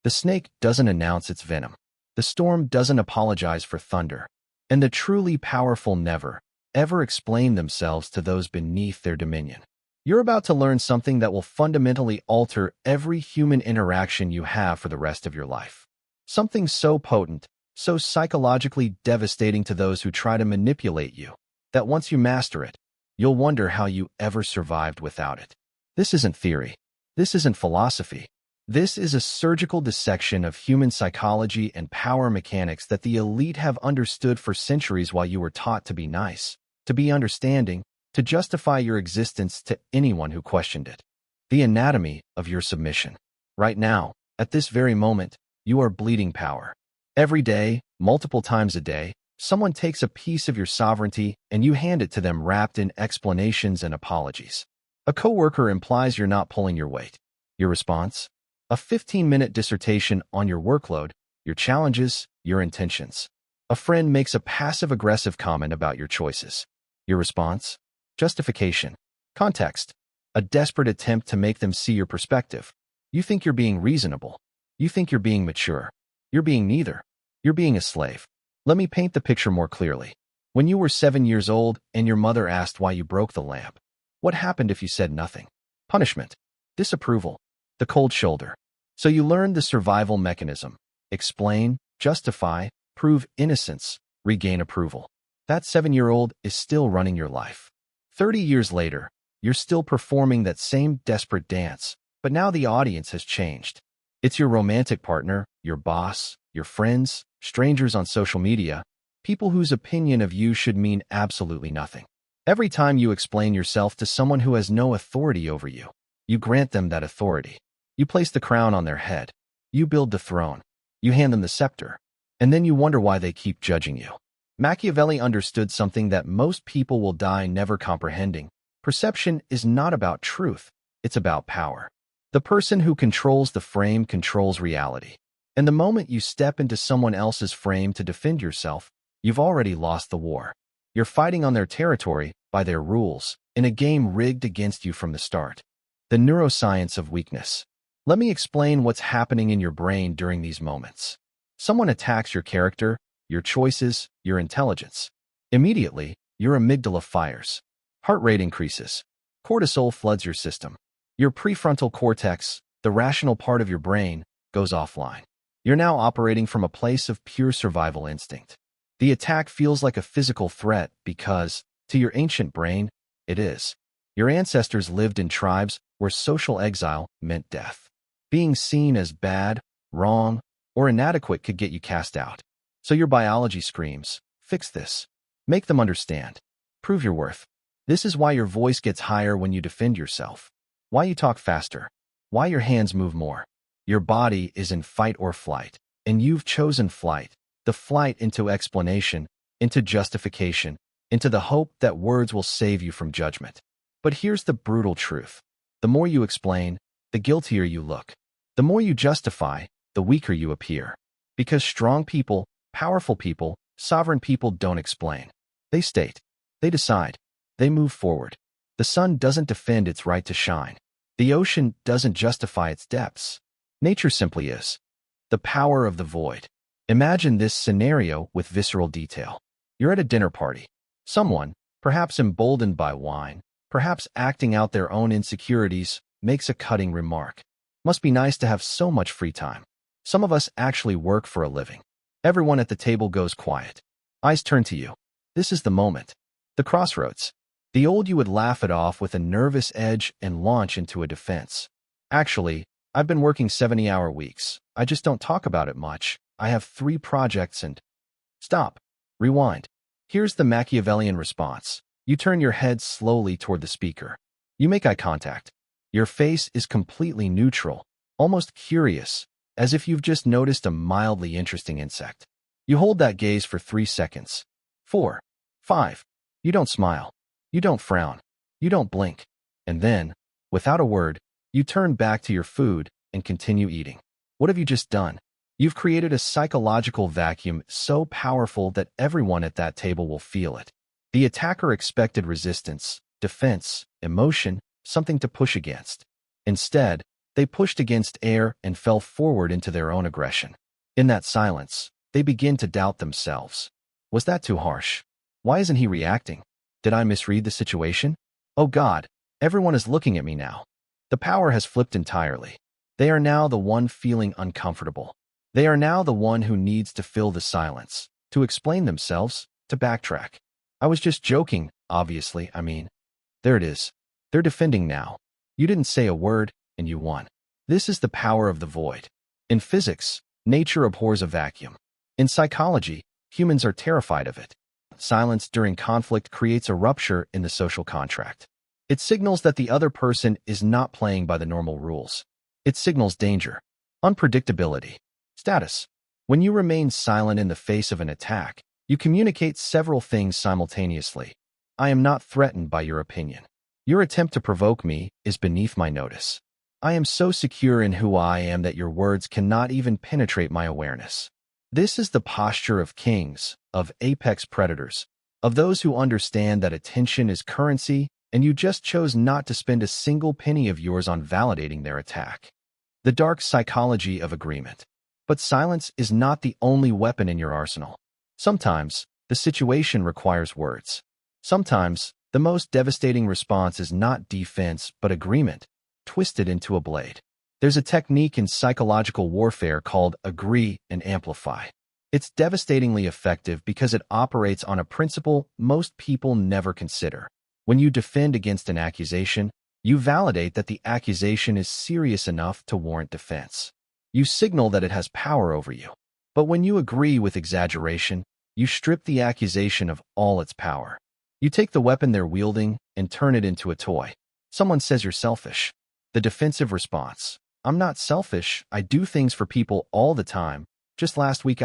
The snake doesn't announce its venom. The storm doesn't apologize for thunder. And the truly powerful never, ever explain themselves to those beneath their dominion. You're about to learn something that will fundamentally alter every human interaction you have for the rest of your life. Something so potent, so psychologically devastating to those who try to manipulate you, that once you master it, you'll wonder how you ever survived without it. This isn't theory. This isn't philosophy. This is a surgical dissection of human psychology and power mechanics that the elite have understood for centuries while you were taught to be nice, to be understanding, to justify your existence to anyone who questioned it. The anatomy of your submission. Right now, at this very moment, you are bleeding power. Every day, multiple times a day, someone takes a piece of your sovereignty and you hand it to them wrapped in explanations and apologies. A coworker implies you're not pulling your weight. Your response? A 15-minute dissertation on your workload, your challenges, your intentions. A friend makes a passive-aggressive comment about your choices. Your response? Justification. Context. A desperate attempt to make them see your perspective. You think you're being reasonable. You think you're being mature. You're being neither. You're being a slave. Let me paint the picture more clearly. When you were 7 years old and your mother asked why you broke the lamp, what happened if you said nothing? Punishment. Disapproval. The cold shoulder. So you learned the survival mechanism. Explain, justify, prove innocence, regain approval. That 7-year-old is still running your life. 30 years later, you're still performing that same desperate dance, but now the audience has changed. It's your romantic partner, your boss, your friends, strangers on social media, people whose opinion of you should mean absolutely nothing. Every time you explain yourself to someone who has no authority over you, you grant them that authority. You place the crown on their head. You build the throne. You hand them the scepter. And then you wonder why they keep judging you. Machiavelli understood something that most people will die never comprehending. Perception is not about truth. It's about power. The person who controls the frame controls reality. And the moment you step into someone else's frame to defend yourself, you've already lost the war. You're fighting on their territory, by their rules, in a game rigged against you from the start. The neuroscience of weakness. Let me explain what's happening in your brain during these moments. Someone attacks your character, your choices, your intelligence. Immediately, your amygdala fires. Heart rate increases. Cortisol floods your system. Your prefrontal cortex, the rational part of your brain, goes offline. You're now operating from a place of pure survival instinct. The attack feels like a physical threat because, to your ancient brain, it is. Your ancestors lived in tribes where social exile meant death. Being seen as bad, wrong, or inadequate could get you cast out. So your biology screams, fix this. Make them understand. Prove your worth. This is why your voice gets higher when you defend yourself. Why you talk faster. Why your hands move more. Your body is in fight or flight, and you've chosen flight. The flight into explanation, into justification, into the hope that words will save you from judgment. But here's the brutal truth. The more you explain, the guiltier you look. The more you justify, the weaker you appear. Because strong people, powerful people, sovereign people don't explain. They state. They decide. They move forward. The sun doesn't defend its right to shine. The ocean doesn't justify its depths. Nature simply is. The power of the void. Imagine this scenario with visceral detail. You're at a dinner party. Someone, perhaps emboldened by wine, perhaps acting out their own insecurities, makes a cutting remark. Must be nice to have so much free time. Some of us actually work for a living. Everyone at the table goes quiet. Eyes turn to you. This is the moment. The crossroads. The old you would laugh it off with a nervous edge and launch into a defense. Actually, I've been working 70-hour weeks. I just don't talk about it much. I have 3 projects and... Stop. Rewind. Here's the Machiavellian response. You turn your head slowly toward the speaker. You make eye contact. Your face is completely neutral, almost curious, as if you've just noticed a mildly interesting insect. You hold that gaze for 3 seconds. 4. 5. You don't smile. You don't frown. You don't blink. And then, without a word, you turn back to your food and continue eating. What have you just done? You've created a psychological vacuum so powerful that everyone at that table will feel it. The attacker expected resistance, defense, emotion, something to push against. Instead, They pushed against air and fell forward into their own aggression. In that silence, they begin to doubt themselves. Was that too harsh? Why isn't he reacting? Did I misread the situation? Oh God, everyone is looking at me now. The power has flipped entirely. They are now the one feeling uncomfortable. They are now the one who needs to fill the silence, to explain themselves, to backtrack. I was just joking, obviously, There it is. They're defending now. You didn't say a word, and you won. This is the power of the void. In physics, nature abhors a vacuum. In psychology, humans are terrified of it. Silence during conflict creates a rupture in the social contract. It signals that the other person is not playing by the normal rules. It signals danger, unpredictability, status. When you remain silent in the face of an attack, you communicate several things simultaneously. I am not threatened by your opinion. Your attempt to provoke me is beneath my notice. I am so secure in who I am that your words cannot even penetrate my awareness. This is the posture of kings, of apex predators, of those who understand that attention is currency, and you just chose not to spend a single penny of yours on validating their attack. The dark psychology of agreement. But silence is not the only weapon in your arsenal. Sometimes, the situation requires words. Sometimes, the most devastating response is not defense but agreement, twisted into a blade. There's a technique in psychological warfare called agree and amplify. It's devastatingly effective because it operates on a principle most people never consider. When you defend against an accusation, you validate that the accusation is serious enough to warrant defense. You signal that it has power over you. But when you agree with exaggeration, you strip the accusation of all its power. You take the weapon they're wielding and turn it into a toy. Someone says you're selfish. The defensive response. I'm not selfish. I do things for people all the time. Just last week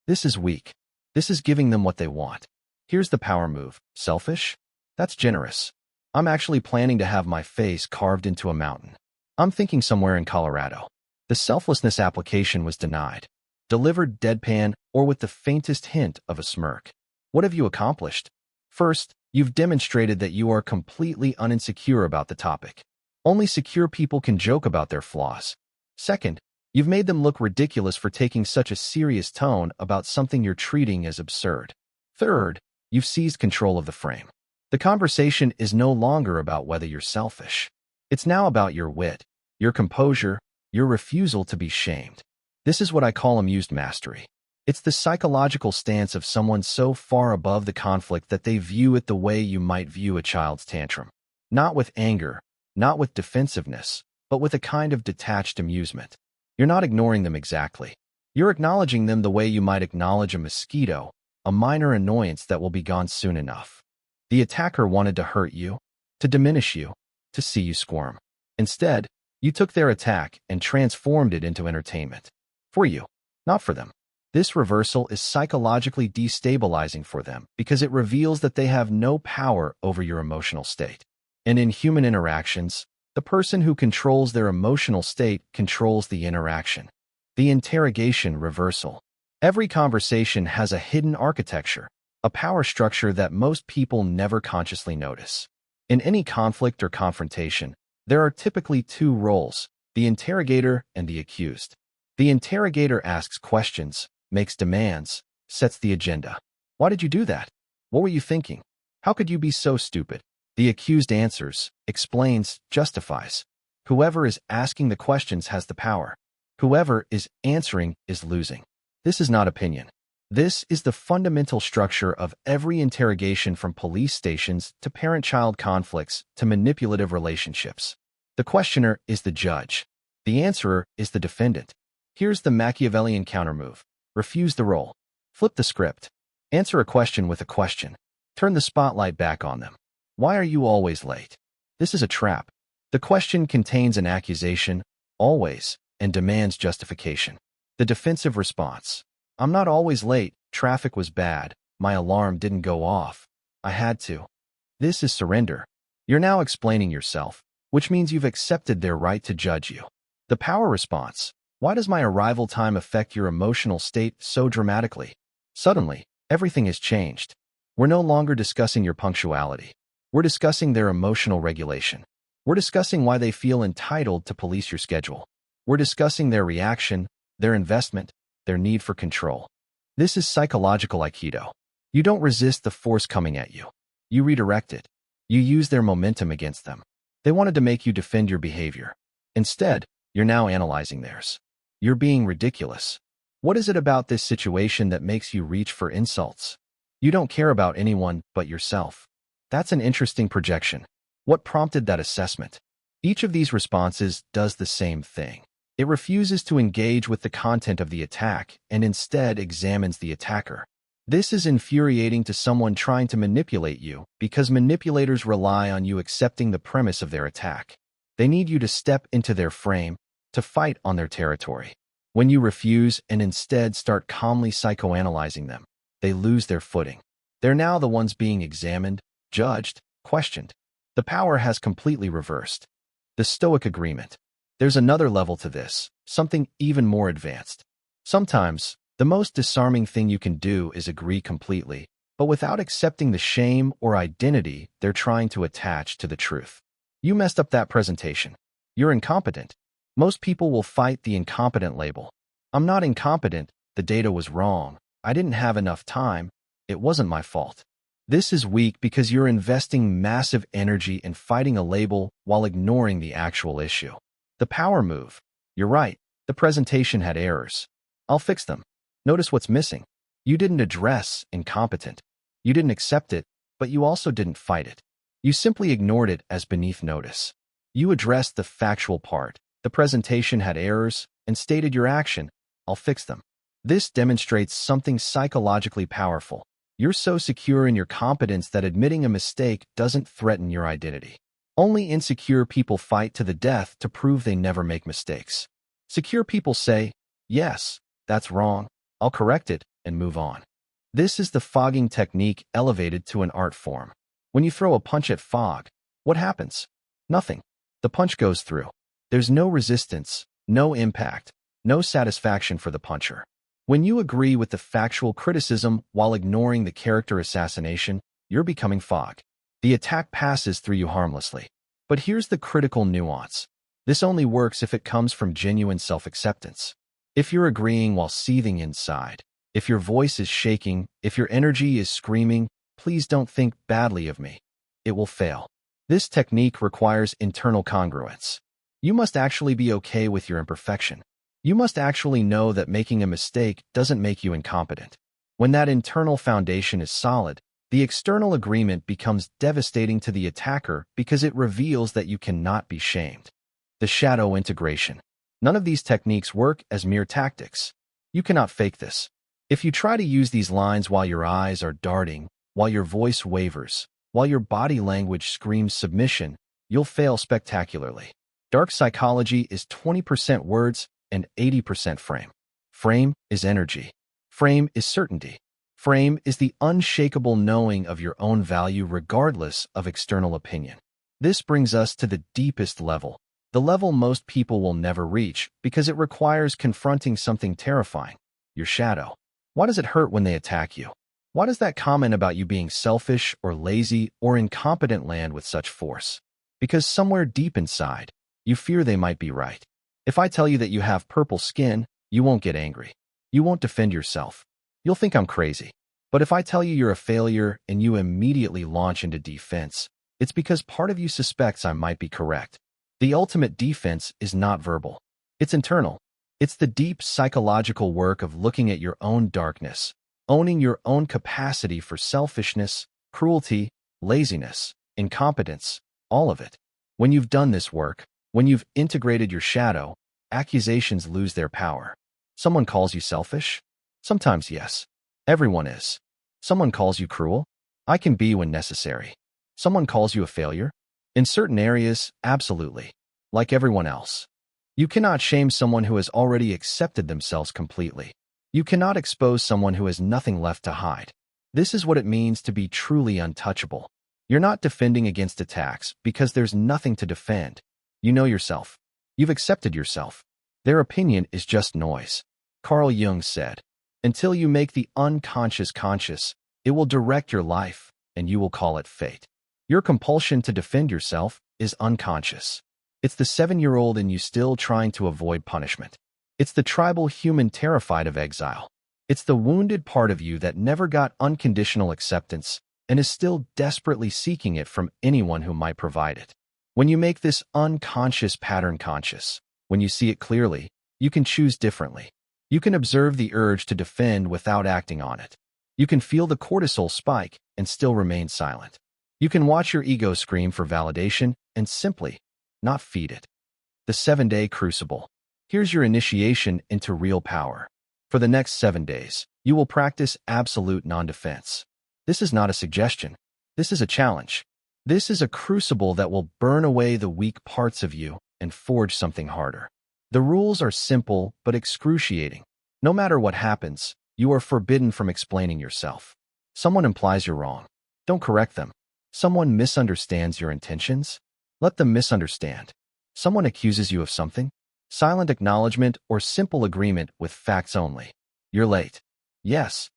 This is weak. This is giving them what they want. Here's the power move. Selfish? That's generous. I'm actually planning to have my face carved into a mountain. I'm thinking somewhere in Colorado. The selflessness application was denied. Delivered deadpan or with the faintest hint of a smirk. What have you accomplished? First, you've demonstrated that you are completely uninsecure about the topic. Only secure people can joke about their flaws. Second, you've made them look ridiculous for taking such a serious tone about something you're treating as absurd. Third, you've seized control of the frame. The conversation is no longer about whether you're selfish. It's now about your wit, your composure, your refusal to be shamed. This is what I call amused mastery. It's the psychological stance of someone so far above the conflict that they view it the way you might view a child's tantrum. Not with anger, not with defensiveness, but with a kind of detached amusement. You're not ignoring them exactly. You're acknowledging them the way you might acknowledge a mosquito, a minor annoyance that will be gone soon enough. The attacker wanted to hurt you, to diminish you, to see you squirm. Instead, you took their attack and transformed it into entertainment. For you, not for them. This reversal is psychologically destabilizing for them because it reveals that they have no power over your emotional state. And in human interactions, the person who controls their emotional state controls the interaction. The interrogation reversal. Every conversation has a hidden architecture, a power structure that most people never consciously notice. In any conflict or confrontation, there are typically two roles, the interrogator and the accused. The interrogator asks questions, makes demands, sets the agenda. Why did you do that? What were you thinking? How could you be so stupid? The accused answers, explains, justifies. Whoever is asking the questions has the power. Whoever is answering is losing. This is not opinion. This is the fundamental structure of every interrogation, from police stations to parent-child conflicts to manipulative relationships. The questioner is the judge. The answerer is the defendant. Here's the Machiavellian countermove. Refuse the role. Flip the script. Answer a question with a question. Turn the spotlight back on them. Why are you always late? This is a trap. The question contains an accusation, always, and demands justification. The defensive response. I'm not always late. Traffic was bad. My alarm didn't go off. I had to. This is surrender. You're now explaining yourself, which means you've accepted their right to judge you. The power response. Why does my arrival time affect your emotional state so dramatically? Suddenly, everything has changed. We're no longer discussing your punctuality. We're discussing their emotional regulation. We're discussing why they feel entitled to police your schedule. We're discussing their reaction, their investment, their need for control. This is psychological Aikido. You don't resist the force coming at you. You redirect it. You use their momentum against them. They wanted to make you defend your behavior. Instead, you're now analyzing theirs. You're being ridiculous. What is it about this situation that makes you reach for insults? You don't care about anyone but yourself. That's an interesting projection. What prompted that assessment? Each of these responses does the same thing. It refuses to engage with the content of the attack and instead examines the attacker. This is infuriating to someone trying to manipulate you because manipulators rely on you accepting the premise of their attack. They need you to step into their frame, to fight on their territory. When you refuse and instead start calmly psychoanalyzing them, they lose their footing. They're now the ones being examined, judged, questioned. The power has completely reversed. The Stoic agreement. There's another level to this, something even more advanced. Sometimes, the most disarming thing you can do is agree completely, but without accepting the shame or identity they're trying to attach to the truth. You messed up that presentation. You're incompetent. Most people will fight the incompetent label. I'm not incompetent, the data was wrong, I didn't have enough time, it wasn't my fault. This is weak because you're investing massive energy in fighting a label while ignoring the actual issue. The power move. You're right, the presentation had errors. I'll fix them. Notice what's missing. You didn't address incompetent. You didn't accept it, but you also didn't fight it. You simply ignored it as beneath notice. You addressed the factual part. The presentation had errors and stated your action. I'll fix them. This demonstrates something psychologically powerful. You're so secure in your competence that admitting a mistake doesn't threaten your identity. Only insecure people fight to the death to prove they never make mistakes. Secure people say, yes, that's wrong, I'll correct it, and move on. This is the fogging technique elevated to an art form. When you throw a punch at fog, what happens? Nothing. The punch goes through. There's no resistance, no impact, no satisfaction for the puncher. When you agree with the factual criticism while ignoring the character assassination, you're becoming fog. The attack passes through you harmlessly. But here's the critical nuance. This only works if it comes from genuine self-acceptance. If you're agreeing while seething inside, if your voice is shaking, if your energy is screaming, please don't think badly of me. It will fail. This technique requires internal congruence. You must actually be okay with your imperfection. You must actually know that making a mistake doesn't make you incompetent. When that internal foundation is solid, the external agreement becomes devastating to the attacker because it reveals that you cannot be shamed. The shadow integration. None of these techniques work as mere tactics. You cannot fake this. If you try to use these lines while your eyes are darting, while your voice wavers, while your body language screams submission, you'll fail spectacularly. Dark psychology is 20% words and 80% frame. Frame is energy. Frame is certainty. Frame is the unshakable knowing of your own value regardless of external opinion. This brings us to the deepest level, the level most people will never reach because it requires confronting something terrifying, your shadow. Why does it hurt when they attack you? Why does that comment about you being selfish or lazy or incompetent land with such force? Because somewhere deep inside, you fear they might be right. If I tell you that you have purple skin, you won't get angry. You won't defend yourself. You'll think I'm crazy. But if I tell you you're a failure and you immediately launch into defense, it's because part of you suspects I might be correct. The ultimate defense is not verbal. It's internal. It's the deep psychological work of looking at your own darkness, owning your own capacity for selfishness, cruelty, laziness, incompetence, all of it. When you've done this work, when you've integrated your shadow, accusations lose their power. Someone calls you selfish? Sometimes yes. Everyone is. Someone calls you cruel? I can be when necessary. Someone calls you a failure? In certain areas, absolutely. Like everyone else. You cannot shame someone who has already accepted themselves completely. You cannot expose someone who has nothing left to hide. This is what it means to be truly untouchable. You're not defending against attacks because there's nothing to defend. You know yourself. You've accepted yourself. Their opinion is just noise. Carl Jung said, "Until you make the unconscious conscious, it will direct your life, and you will call it fate." Your compulsion to defend yourself is unconscious. It's the 7-year-old in you still trying to avoid punishment. It's the tribal human terrified of exile. It's the wounded part of you that never got unconditional acceptance and is still desperately seeking it from anyone who might provide it. When you make this unconscious pattern conscious, when you see it clearly, you can choose differently. You can observe the urge to defend without acting on it. You can feel the cortisol spike and still remain silent. You can watch your ego scream for validation and simply not feed it. The 7-day crucible. Here's your initiation into real power. For the next 7 days, you will practice absolute non-defense. This is not a suggestion. This is a challenge. This is a crucible that will burn away the weak parts of you and forge something harder. The rules are simple but excruciating. No matter what happens, you are forbidden from explaining yourself. Someone implies you're wrong. Don't correct them. Someone misunderstands your intentions. Let them misunderstand. Someone accuses you of something. Silent acknowledgement or simple agreement with facts only. You're late. Yes.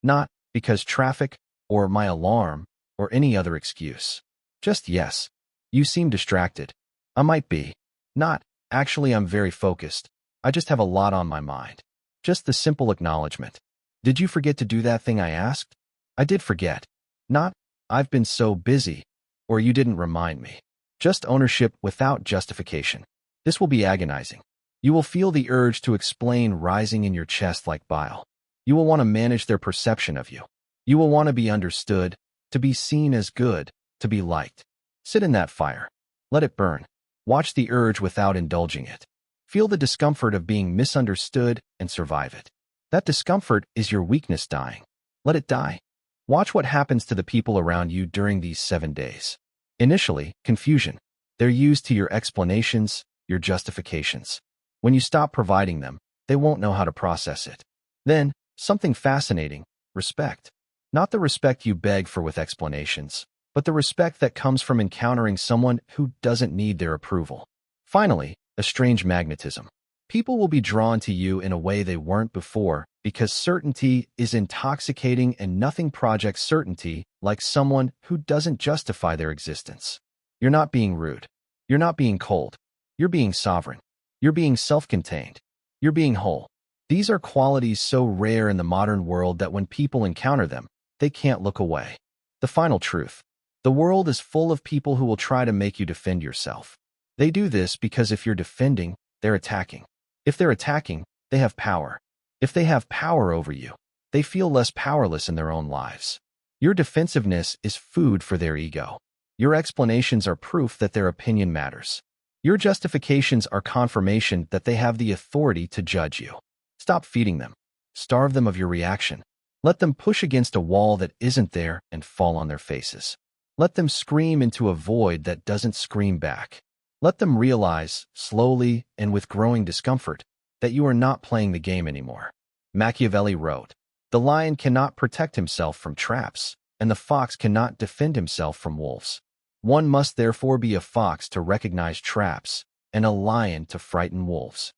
Not because traffic or my alarm or any other excuse. Just yes. You seem distracted. I might be. Not, actually I'm very focused. I just have a lot on my mind. Just the simple acknowledgement. Did you forget to do that thing I asked? I did forget. Not, I've been so busy. Or you didn't remind me. Just ownership without justification. This will be agonizing. You will feel the urge to explain rising in your chest like bile. You will want to manage their perception of you. You will want to be understood, to be seen as good, to be liked. Sit in that fire. Let it burn. Watch the urge without indulging it. Feel the discomfort of being misunderstood and survive it. That discomfort is your weakness dying. Let it die. Watch what happens to the people around you during these 7 days. Initially, confusion. They're used to your explanations, your justifications. When you stop providing them, they won't know how to process it. Then, something fascinating, respect. Not the respect you beg for with explanations, but the respect that comes from encountering someone who doesn't need their approval. Finally, a strange magnetism. People will be drawn to you in a way they weren't before because certainty is intoxicating and nothing projects certainty like someone who doesn't justify their existence. You're not being rude. You're not being cold. You're being sovereign. You're being self-contained. You're being whole. These are qualities so rare in the modern world that when people encounter them, they can't look away. The final truth. The world is full of people who will try to make you defend yourself. They do this because if you're defending, they're attacking. If they're attacking, they have power. If they have power over you, they feel less powerless in their own lives. Your defensiveness is food for their ego. Your explanations are proof that their opinion matters. Your justifications are confirmation that they have the authority to judge you. Stop feeding them. Starve them of your reaction. Let them push against a wall that isn't there and fall on their faces. Let them scream into a void that doesn't scream back. Let them realize, slowly and with growing discomfort, that you are not playing the game anymore. Machiavelli wrote, "The lion cannot protect himself from traps, and the fox cannot defend himself from wolves. One must therefore be a fox to recognize traps, and a lion to frighten wolves."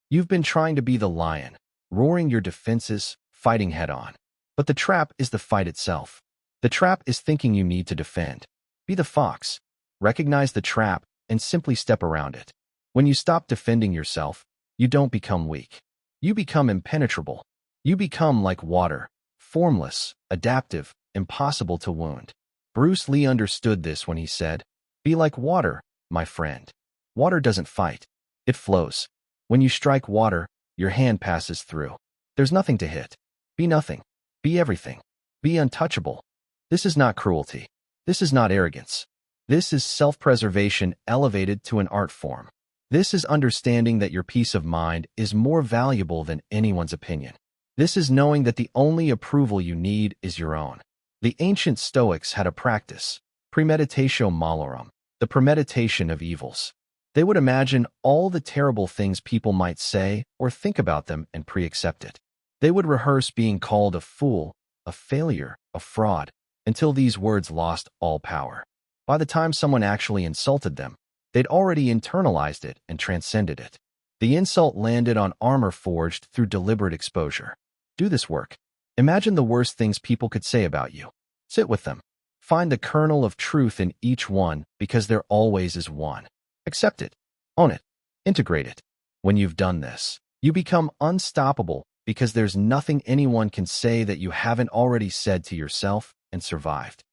You've been trying to be the lion, roaring your defenses, fighting head-on. But the trap is the fight itself. The trap is thinking you need to defend. Be the fox. Recognize the trap and simply step around it. When you stop defending yourself, you don't become weak. You become impenetrable. You become like water, formless, adaptive, impossible to wound. Bruce Lee understood this when he said, "Be like water, my friend." Water doesn't fight. It flows. When you strike water, your hand passes through. There's nothing to hit. Be nothing. Be everything. Be untouchable. This is not cruelty. This is not arrogance. This is self-preservation elevated to an art form. This is understanding that your peace of mind is more valuable than anyone's opinion. This is knowing that the only approval you need is your own. The ancient Stoics had a practice, premeditatio malorum, the premeditation of evils. They would imagine all the terrible things people might say or think about them and pre-accept it. They would rehearse being called a fool, a failure, a fraud, until these words lost all power. By the time someone actually insulted them, they'd already internalized it and transcended it. The insult landed on armor forged through deliberate exposure. Do this work. Imagine the worst things people could say about you. Sit with them. Find the kernel of truth in each one because there always is one. Accept it, own it, integrate it. When you've done this, you become unstoppable because there's nothing anyone can say that you haven't already said to yourself and survived.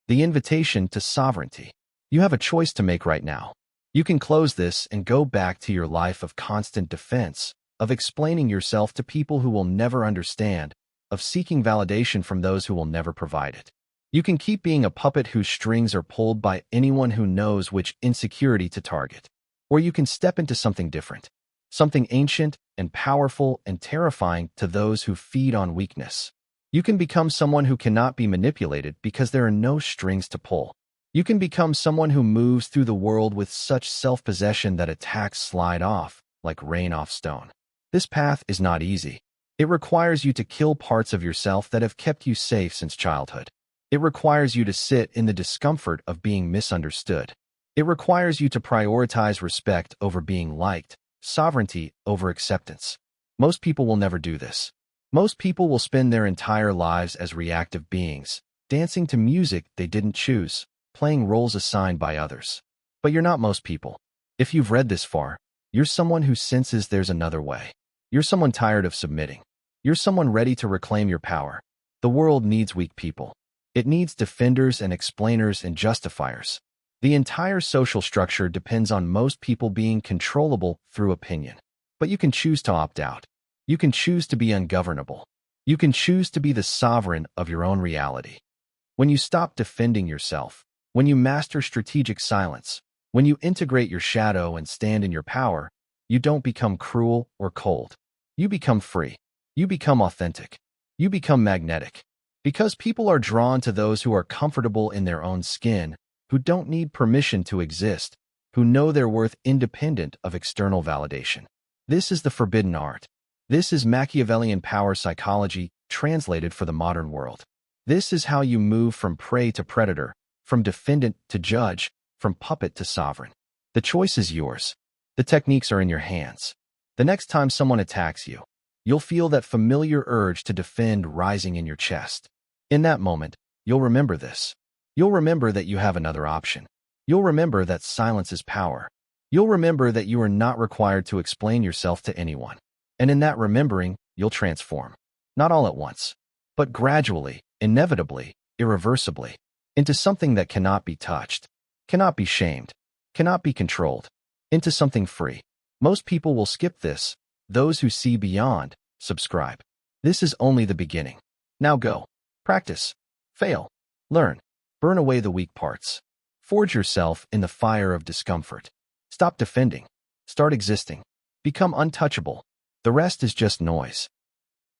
The invitation to sovereignty. You have a choice to make right now. You can close this and go back to your life of constant defense, of explaining yourself to people who will never understand, of seeking validation from those who will never provide it. You can keep being a puppet whose strings are pulled by anyone who knows which insecurity to target. Or you can step into something different, something ancient and powerful and terrifying to those who feed on weakness. You can become someone who cannot be manipulated because there are no strings to pull. You can become someone who moves through the world with such self-possession that attacks slide off, like rain off stone. This path is not easy. It requires you to kill parts of yourself that have kept you safe since childhood. It requires you to sit in the discomfort of being misunderstood. It requires you to prioritize respect over being liked, sovereignty over acceptance. Most people will never do this. Most people will spend their entire lives as reactive beings, dancing to music they didn't choose, playing roles assigned by others. But you're not most people. If you've read this far, you're someone who senses there's another way. You're someone tired of submitting. You're someone ready to reclaim your power. The world needs weak people. It needs defenders and explainers and justifiers. The entire social structure depends on most people being controllable through opinion. But you can choose to opt out. You can choose to be ungovernable. You can choose to be the sovereign of your own reality. When you stop defending yourself, when you master strategic silence, when you integrate your shadow and stand in your power, you don't become cruel or cold. You become free. You become authentic. You become magnetic. Because people are drawn to those who are comfortable in their own skin, who don't need permission to exist, who know their worth independent of external validation. This is the forbidden art. This is Machiavellian power psychology translated for the modern world. This is how you move from prey to predator, from defendant to judge, from puppet to sovereign. The choice is yours. The techniques are in your hands. The next time someone attacks you, you'll feel that familiar urge to defend rising in your chest. In that moment, you'll remember this. You'll remember that you have another option. You'll remember that silence is power. You'll remember that you are not required to explain yourself to anyone. And in that remembering, you'll transform. Not all at once, but gradually, inevitably, irreversibly, into something that cannot be touched, cannot be shamed, cannot be controlled, into something free. Most people will skip this. Those who see beyond, subscribe. This is only the beginning. Now go. Practice. Fail. Learn. Burn away the weak parts. Forge yourself in the fire of discomfort. Stop defending. Start existing. Become untouchable. The rest is just noise.